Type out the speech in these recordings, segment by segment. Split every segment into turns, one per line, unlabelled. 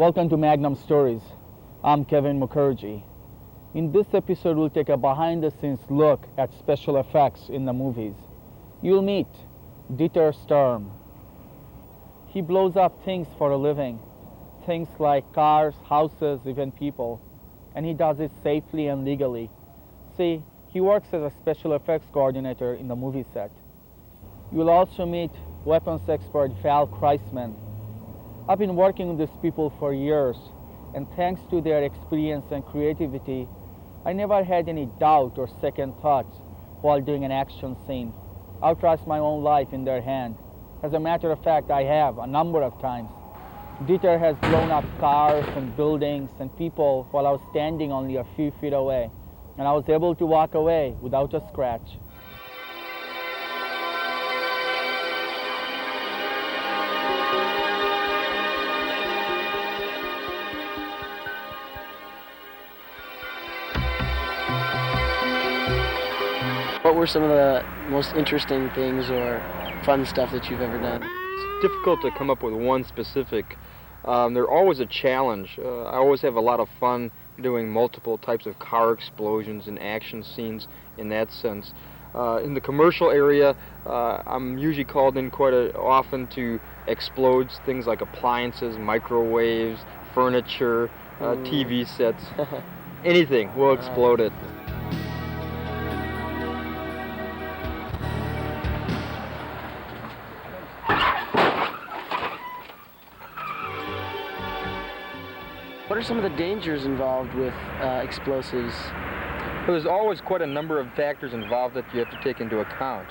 Welcome to Magnum Stories. I'm Kevin Mukherji. In this episode, we'll take a behind-the-scenes look at special effects in the movies. You'll meet Sturm. He blows up things for a living, things like cars, houses, even people, and he does it safely and legally. See, he works as a special effects coordinator in the movie set. You'll also meet weapons expert Val Kreisman. I've been working with these people for years, and thanks to their experience and creativity, I never had any doubt or second thoughts while doing an action scene. I'll trust my own life in their hand. As a matter of fact, I have a number of times. Dieter has blown up cars and buildings and people while I was standing only a few feet away, and I was able to walk away without a scratch.
What were some of the most interesting things or fun stuff that you've ever done?
It's difficult to come up with one specific. They're always a challenge. I always have a lot of fun doing multiple types of car explosions and action scenes in that sense. In the commercial area, I'm usually called in quite often to explode things like appliances, microwaves, furniture, TV sets. Anything, we'll explode it.
What are some of the dangers involved with explosives?
Well, there's always quite a number of factors involved that you have to take into account.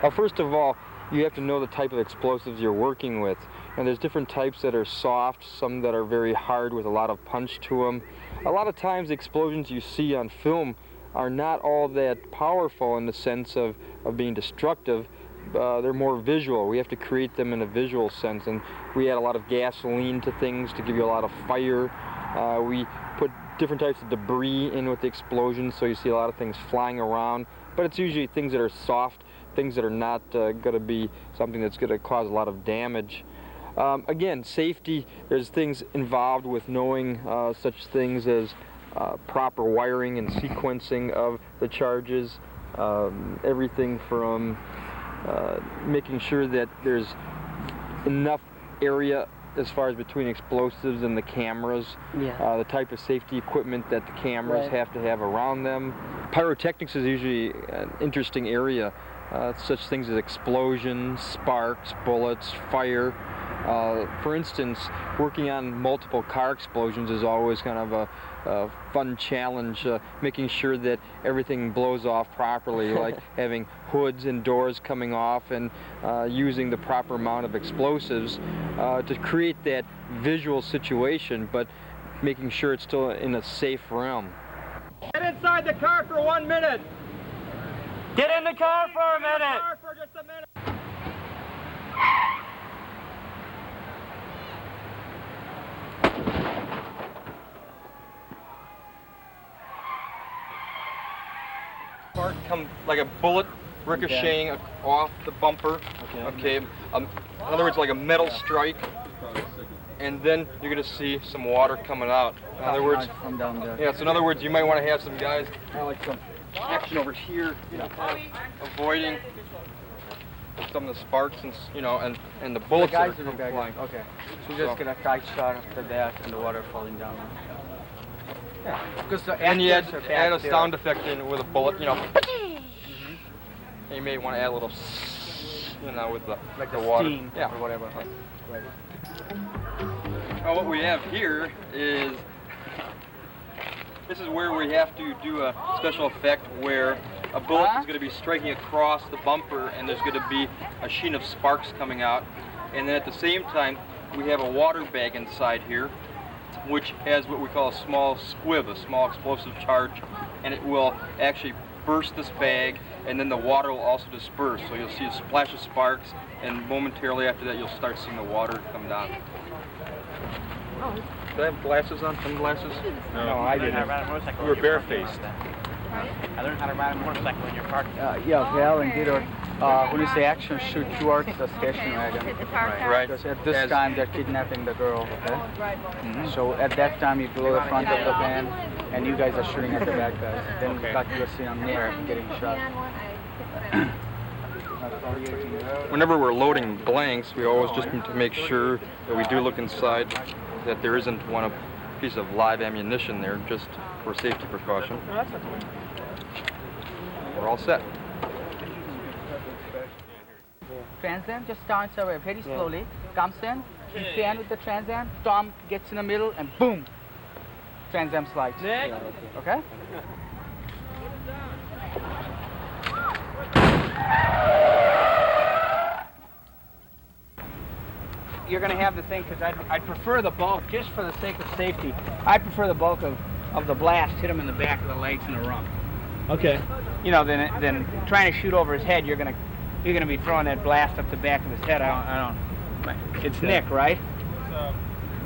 Well, first of all, you have to know the type of explosives you're working with. And there's different types that are soft, some that are very hard with a lot of punch to them. A lot of times the explosions you see on film are not all that powerful in the sense of being destructive. They're more visual. We have to create them in a visual sense, and we add a lot of gasoline to things to give you a lot of fire. We put different types of debris in with the explosions, so you see a lot of things flying around, but it's usually things that are soft, things that are not going to be something that's going to cause a lot of damage. Again, safety, there's things involved with knowing such things as proper wiring and sequencing of the charges, everything from making sure that there's enough area as far as between explosives and the cameras, the type of safety equipment that the cameras have to have around them. Pyrotechnics is usually an interesting area. Such things as explosions, sparks, bullets, fire. For instance, working on multiple car explosions is always kind of a fun challenge, making sure that everything blows off properly, like having hoods and doors coming off and using the proper amount of explosives to create that visual situation, but making sure it's still in a safe realm.
Get inside the car for 1 minute!
Get in the car for a minute!
Get in the car for just a minute!
Spark come like a bullet ricocheting off the bumper. Okay. In other words, like a metal strike. And then you're going to see some water coming out. In other words,
from down there.
yeah. So in other words, you might want to have some guys like some action over here, avoiding some of the sparks and the bullets
The guys
that
are
are flying.
Okay. So just get a tight shot after that and the water falling down. Yeah. Because the
And you
actors are back
add a
there.
sound effect in with a bullet, And you may want to add a little, with the
like
the
the
water.
steam
Yeah.
or whatever. Right.
Well, what we have here is, this is where we have to do a special effect where a bullet is going to be striking across the bumper and there's going to be a sheen of sparks coming out. And then at the same time, we have a water bag inside here, which has what we call a small squib, a small explosive charge, and it will actually burst this bag, and then the water will also disperse. So you'll see a splash of sparks, and momentarily after that you'll start seeing the water come down. Do I have glasses on? Sunglasses?
No, I didn't. You were barefaced.
I learned how to ride a motorcycle in your park.
Yeah, Val and Dieter When you say action, shoot towards the station wagon.
Right.
Because at this
As-
time they're kidnapping the girl. Okay. So at that time you blow the front of the van, and you guys are shooting at the bad guys. Then we got to the scene on there getting shot.
Whenever we're loading blanks, we always just need to make sure that we do look inside, that there isn't one piece of live ammunition there, just for safety precaution. We're all set.
Trans Am just starts away very slowly, comes in, you stand with the Trans Am, Tom gets in the middle, and boom! Trans Am slides. Okay? You're going to have the thing, because I'd prefer the bulk, just for the sake of safety, I prefer the bulk of the blast hit him in the back of the legs and the rump.
Okay.
You know, then trying to shoot over his head, you're gonna be throwing that blast up the back of his head. I don't. It's Nick, right?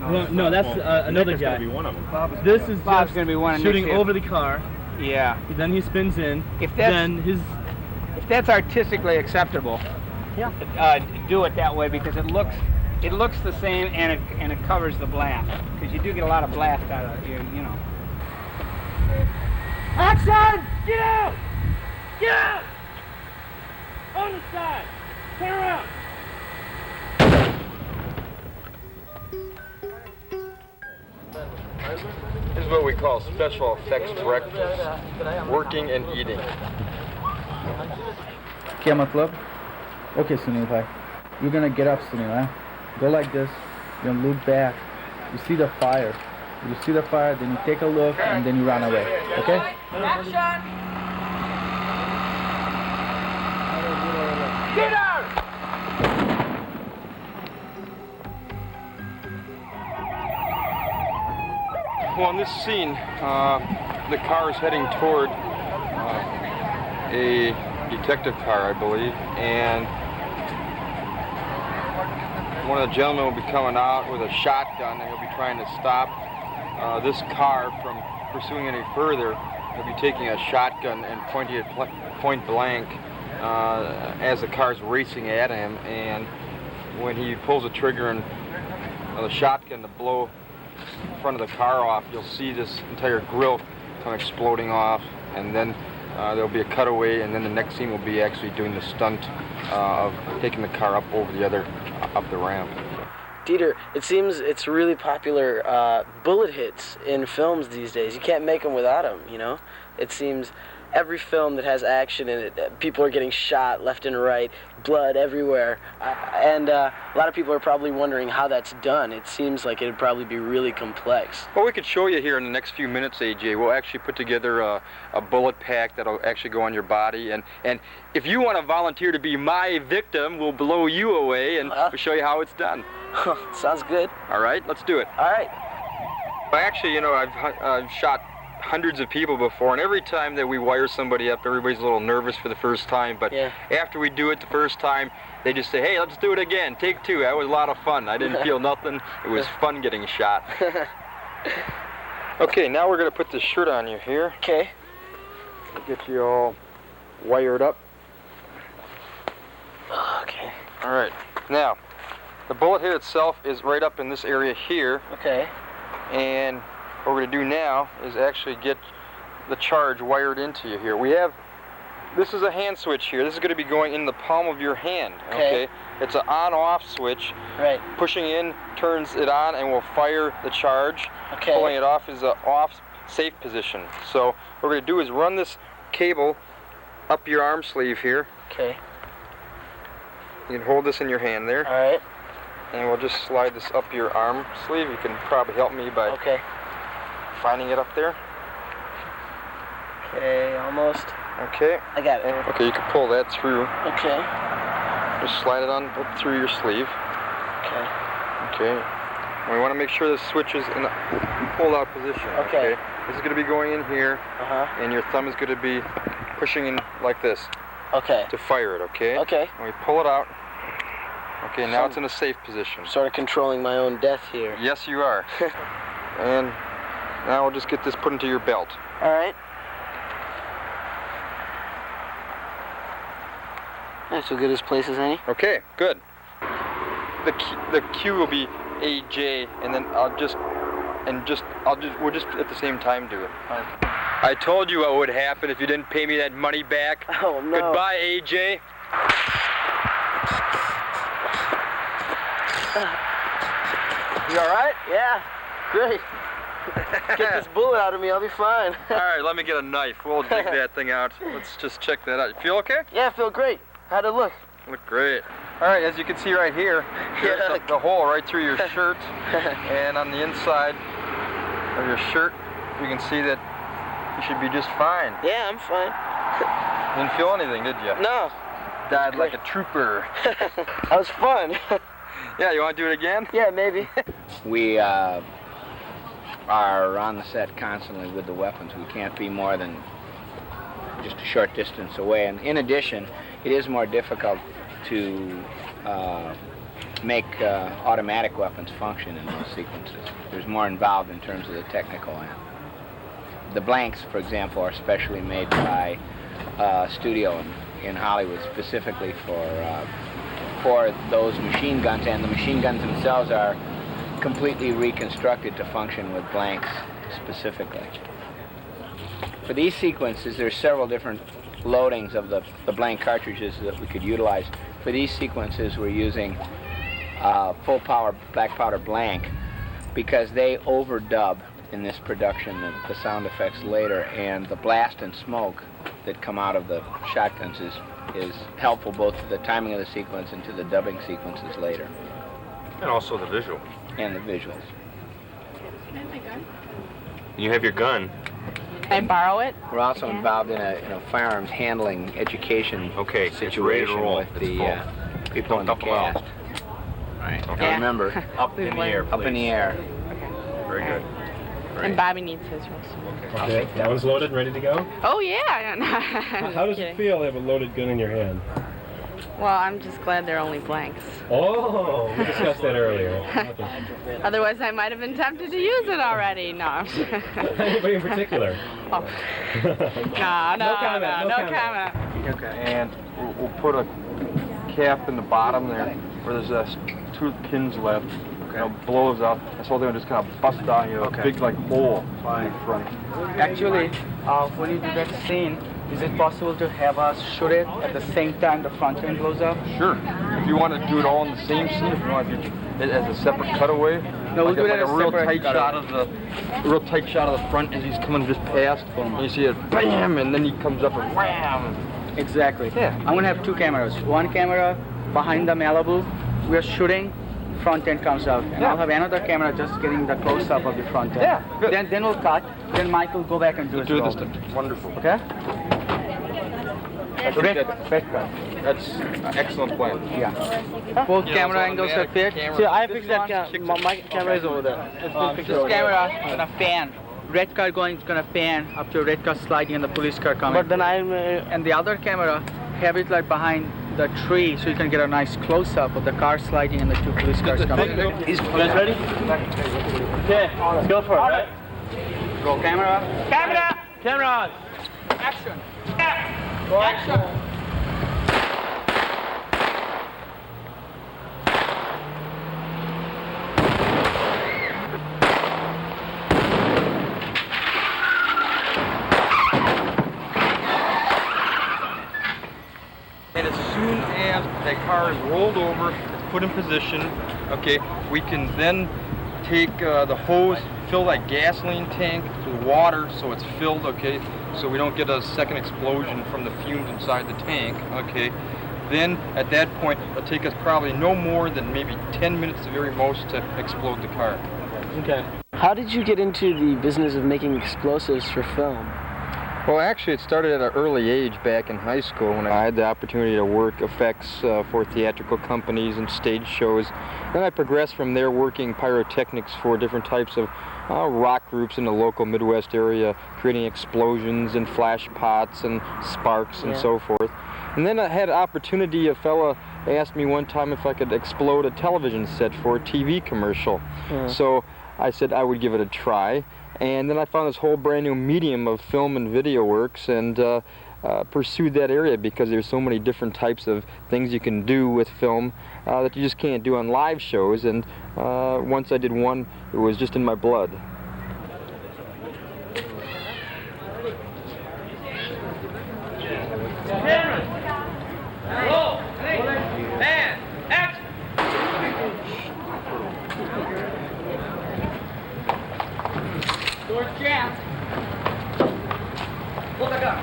No, that's another guy.
Gonna be one of them.
This is
Bob's
just
gonna be one of
shooting
Nick's
over the car.
Yeah.
Then he spins in.
If that's
Then his.
if that's artistically acceptable, do it that way because it looks the same and it covers the blast because you do get a lot of blast out of it. You know.
Action! Get out! Get out! On the side! Turn around!
This is what we call special effects breakfast. Working and eating.
क्या मतलब? Okay, Sunil bhai. You're gonna get up, Sunil. Huh? Go like this. You're gonna look back. You see the fire. You see the fire, then you take a look, and then you run away. Okay?
Action! Get out!
Well, in this scene, the car is heading toward a detective car, I believe, and one of the gentlemen will be coming out with a shotgun and he'll be trying to stop this car from pursuing any further. He'll be taking a shotgun and pointing it point blank as the car's racing at him, and when he pulls the trigger and the shotgun to blow the front of the car off, you'll see this entire grill come exploding off, and then there'll be a cutaway, and then the next scene will be actually doing the stunt of taking the car up over up the ramp.
Dieter, it seems it's really popular bullet hits in films these days. You can't make them without them, you know? It seems every film that has action in it, people are getting shot left and right, blood everywhere. And a lot of people are probably wondering how that's done. It seems like it'd probably be really complex.
Well, we could show you here in the next few minutes, AJ. We'll actually put together a bullet pack that'll actually go on your body. And if you want to volunteer to be my victim, we'll blow you away and we'll show you how it's done.
Sounds good.
All right, let's do it.
All right.
Actually, you know, I've shot hundreds of people before, and every time that we wire somebody up, everybody's a little nervous for the first time, but after we do it the first time, they just say, hey, let's do it again, take two. That was a lot of fun. I didn't feel nothing. It was fun getting shot. Okay, now we're going to put this shirt on you here.
Okay.
Get you all wired up.
Okay.
All right. Now, the bullet head itself is right up in this area here.
Okay.
And what we're going to do now is actually get the charge wired into you here. This is a hand switch here. This is going to be going in the palm of your hand. Okay. It's an on-off switch.
Right.
Pushing in turns it on and will fire the charge.
Okay.
Pulling it off is an off safe position. So what we're going to do is run this cable up your arm sleeve here.
Okay.
You can hold this in your hand there.
All right.
And we'll just slide this up your arm sleeve. You can probably help me by finding it up there.
Okay, almost.
Okay.
I got it.
Okay, you can pull that through.
Okay.
Just slide it on up through your sleeve.
Okay.
Okay. And we want to make sure the switch is in a pull-out position.
Okay.
This is going to be going in here, and your thumb is going to be pushing in like this.
Okay.
To fire it. Okay.
Okay.
And we pull it out. Okay. Now it's in a safe position.
Sort of controlling my own death here.
Yes, you are. And now we'll just get this put into your belt.
All right. That's as good as place as any.
Okay, good. The cue will be AJ, and then we'll just at the same time do it.
Okay.
I told you what would happen if you didn't pay me that money back.
Oh no.
Goodbye, AJ.
You all right? Yeah. Great. Get this bullet out of me, I'll be fine.
All right, let me get a knife. We'll dig that thing out. Let's just check that out. You feel okay?
Yeah, I feel great. How'd it look?
Look great. All right, as you can see right here, there's the hole right through your shirt, and on the inside of your shirt, you can see that you should be just fine.
Yeah, I'm fine.
Didn't feel anything, did you?
No.
Died like a trooper.
That was fun.
Yeah, you want to do it again?
Yeah, maybe.
We are on the set constantly with the weapons. We can't be more than just a short distance away. And in addition, it is more difficult to make automatic weapons function in those sequences. There's more involved in terms of the technical end. The blanks, for example, are specially made by a studio in Hollywood specifically for those machine guns, and the machine guns themselves are completely reconstructed to function with blanks specifically. For these sequences, there's several different loadings of the blank cartridges that we could utilize. For these sequences, we're using full power black powder blank because they overdub in this production the sound effects later, and the blast and smoke that come out of the shotguns is helpful both to the timing of the sequence and to the dubbing sequences later.
And also the visual.
And the visuals.
You have your gun.
I borrow it.
We're also involved in a firearms handling education
Okay, it's ready to
situation
roll.
with
It's
the
full.
people in the
Don't dump 'em out.
cast. Right.
Okay.
Now remember,
Up in the air, please.
up in the air.
Very good.
And Bobby needs his roast.
Okay, that one's loaded and ready to go?
Oh yeah.
How does it feel to have a loaded gun in your hand?
Well, I'm just glad they're only blanks.
Oh, we discussed that earlier.
Otherwise, I might have been tempted to use it already. No.
Anybody in particular?
Oh. No comment.
Okay. And we'll put a cap in the bottom there where there's two pins left. Okay. You know, blows out. This whole thing will just kind of bust out, a big like hole in the front.
Actually, when you do that scene, is it possible to have us shoot it at the same time the front end blows up?
Sure. If you want to do it all in the same scene, if you want to do it as a separate cutaway,
No, we'll do it
like
as
a
a
real
separate
tight shot of real tight shot of the front as he's coming just past. And you see it, bam, and then he comes up and wham.
Exactly.
Yeah.
I'm gonna have two cameras. One camera behind the Malibu, we're shooting, front end comes out. And I'll have another camera just getting the close up of the front end.
Yeah, good.
Then we'll cut, then Mike will go back and do his
Do
roll.
this thing. Wonderful.
Okay?
I think that's an excellent plan.
Yeah. Both camera angles are fixed.
See, I fixed that camera. My camera is over there.
This camera is gonna pan. Red car is gonna pan up to a red car sliding and the police car coming.
But then
And the other camera, have it like behind the tree so you can get a nice close-up of the car sliding and the two police cars coming.
You guys ready? Okay, let's go for it, right?
Roll camera.
Cameras!
Action. Action.
And as soon as that car is rolled over, it's put in position, okay, we can then take the hose, fill that gasoline tank with water so it's filled, okay, so we don't get a second explosion from the fumes inside the tank, okay. Then at that point, it'll take us probably no more than maybe 10 minutes at the very most to explode the car.
Okay. How did you get into the business of making explosives for film?
Well, actually, it started at an early age back in high school when I had the opportunity to work effects for theatrical companies and stage shows. Then I progressed from there working pyrotechnics for different types of rock groups in the local Midwest area, creating explosions and flash pots and sparks and so forth. And then I had an opportunity, a fella asked me one time if I could explode a television set for a TV commercial. So I said I would give it a try. And then I found this whole brand new medium of film and video works, and pursue that area because there's so many different types of things you can do with film that you just can't do on live shows. And once I did one, it was just in my blood.
Roll. Man. Action. Doors jammed. Pull back up.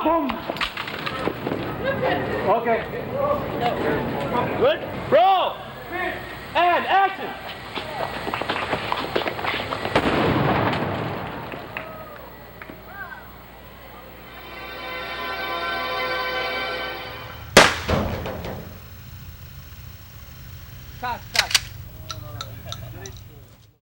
Boom. Okay. Good. Roll. And action. Stop.